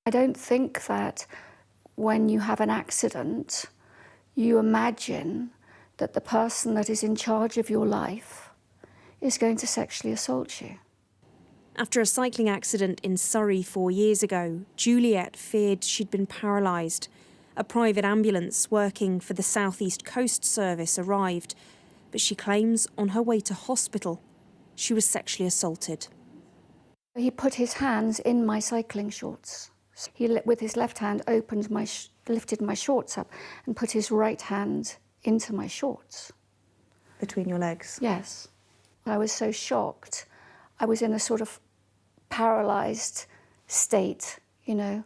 I don't think that when you have an accident, you imagine that the person that is in charge of your life is going to sexually assault you. After a cycling accident in Surrey 4 years ago, Juliet feared she'd been paralysed. A private ambulance working for the South East Coast Service arrived, but she claims on her way to hospital, she was sexually assaulted. He put his hands in my cycling shorts. He, with his left hand, lifted my shorts up and put his right hand into my shorts. Between your legs? Yes. I was so shocked. I was in a sort of paralysed state, you know,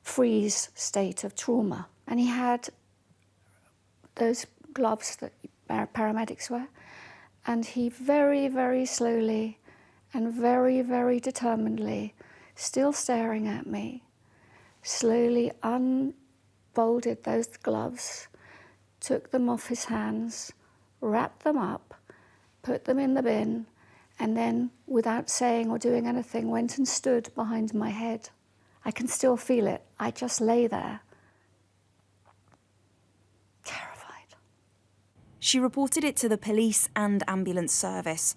freeze state of trauma. And he had those gloves that paramedics wear, and he very, very slowly and very, very determinedly, still staring at me, slowly unfolded those gloves, took them off his hands, wrapped them up, put them in the bin, and then, without saying or doing anything, went and stood behind my head. I can still feel it. I just lay there, terrified. She reported it to the police and ambulance service.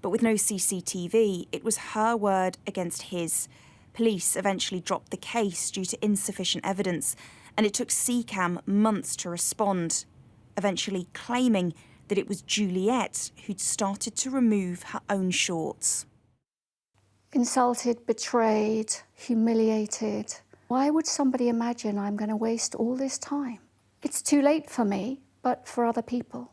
But with no CCTV, it was her word against his. Police eventually dropped the case due to insufficient evidence, and it took SECAmb months to respond, eventually claiming that it was Juliet who'd started to remove her own shorts. Insulted, betrayed, humiliated. Why would somebody imagine I'm going to waste all this time? It's too late for me, but for other people.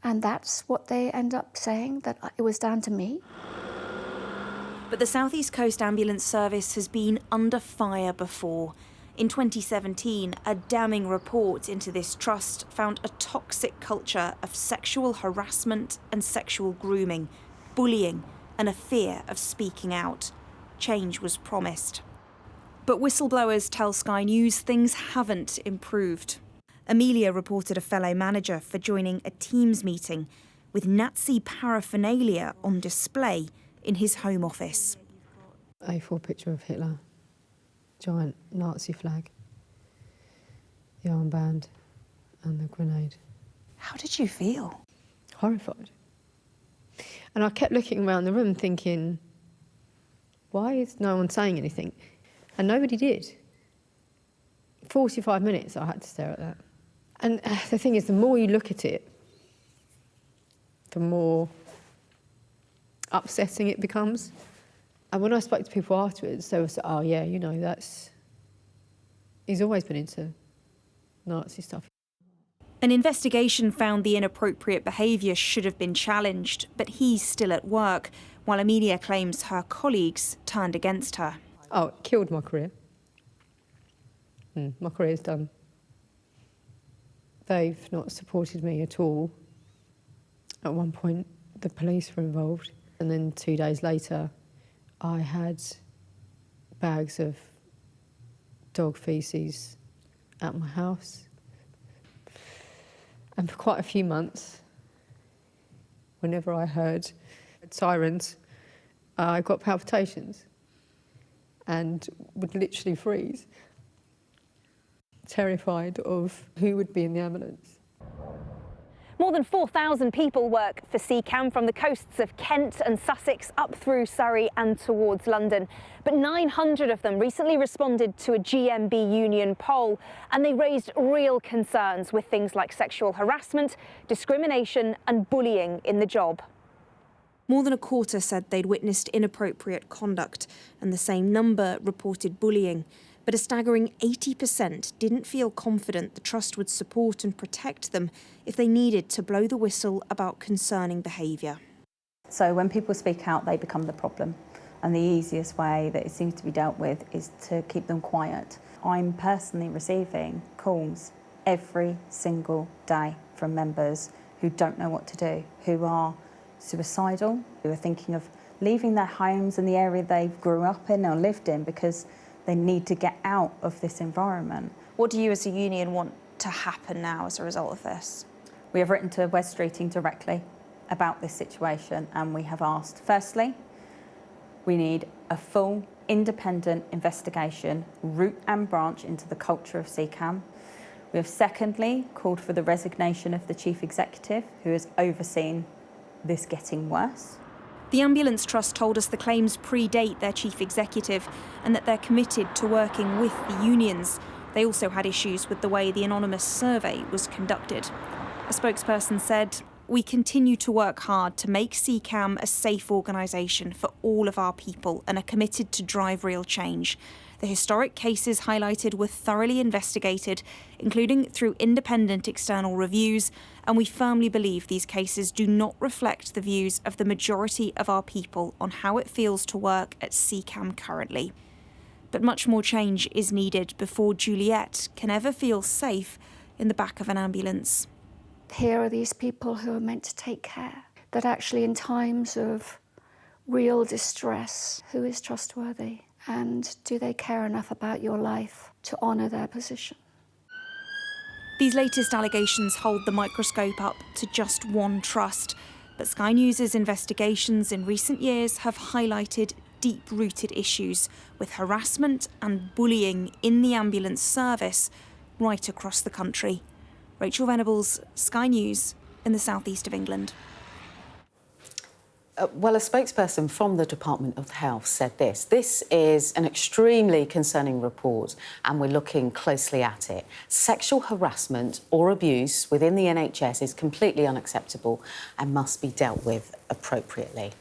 And that's what they end up saying, that it was down to me. But the South East Coast Ambulance Service has been under fire before. In 2017, a damning report into this trust found a toxic culture of sexual harassment and sexual grooming, bullying, and a fear of speaking out. Change was promised. But whistleblowers tell Sky News things haven't improved. Amelia reported a fellow manager for joining a Teams meeting with Nazi paraphernalia on display in his home office. A4 picture of Hitler, giant Nazi flag, the armband and the grenade. How did you feel? Horrified. And I kept looking around the room thinking, why is no one saying anything? And nobody did. 45 minutes I had to stare at that. And the thing is, the more you look at it, the more upsetting it becomes. And when I spoke to people afterwards, they were saying, oh yeah, you know, he's always been into Nazi stuff. An investigation found the inappropriate behaviour should have been challenged, but he's still at work, while Amelia claims her colleagues turned against her. Oh, it killed my career. My career's done. They've not supported me at all. At one point, the police were involved, and then 2 days later, I had bags of dog faeces at my house. And for quite a few months, whenever I heard sirens, I got palpitations and would literally freeze, terrified of who would be in the ambulance. More than 4,000 people work for SECAmb from the coasts of Kent and Sussex up through Surrey and towards London. But 900 of them recently responded to a GMB union poll, and they raised real concerns with things like sexual harassment, discrimination and bullying in the job. More than a quarter said they'd witnessed inappropriate conduct, and the same number reported bullying. But a staggering 80% didn't feel confident the trust would support and protect them if they needed to blow the whistle about concerning behaviour. So when people speak out, they become the problem. And the easiest way that it seems to be dealt with is to keep them quiet. I'm personally receiving calls every single day from members who don't know what to do, who are suicidal, who are thinking of leaving their homes and the area they grew up in or lived in because they need to get out of this environment. What do you as a union want to happen now as a result of this? We have written to West Streeting directly about this situation, and we have asked, firstly, we need a full independent investigation, root and branch into the culture of SECAM. We have secondly called for the resignation of the Chief Executive, who has overseen this getting worse. The Ambulance Trust told us the claims predate their chief executive and that they're committed to working with the unions. They also had issues with the way the anonymous survey was conducted. A spokesperson said, "We continue to work hard to make CCAM a safe organisation for all of our people and are committed to drive real change. The historic cases highlighted were thoroughly investigated, including through independent external reviews, and we firmly believe these cases do not reflect the views of the majority of our people on how it feels to work at CCAM currently. But much more change is needed before Juliet can ever feel safe in the back of an ambulance." Here are these people who are meant to take care, that actually in times of real distress, who is trustworthy? And do they care enough about your life to honour their position? These latest allegations hold the microscope up to just one trust, but Sky News' investigations in recent years have highlighted deep-rooted issues with harassment and bullying in the ambulance service right across the country. Rachel Venables, Sky News in the southeast of England. Well, a spokesperson from the Department of Health said this. "This is an extremely concerning report and we're looking closely at it. Sexual harassment or abuse within the NHS is completely unacceptable and must be dealt with appropriately."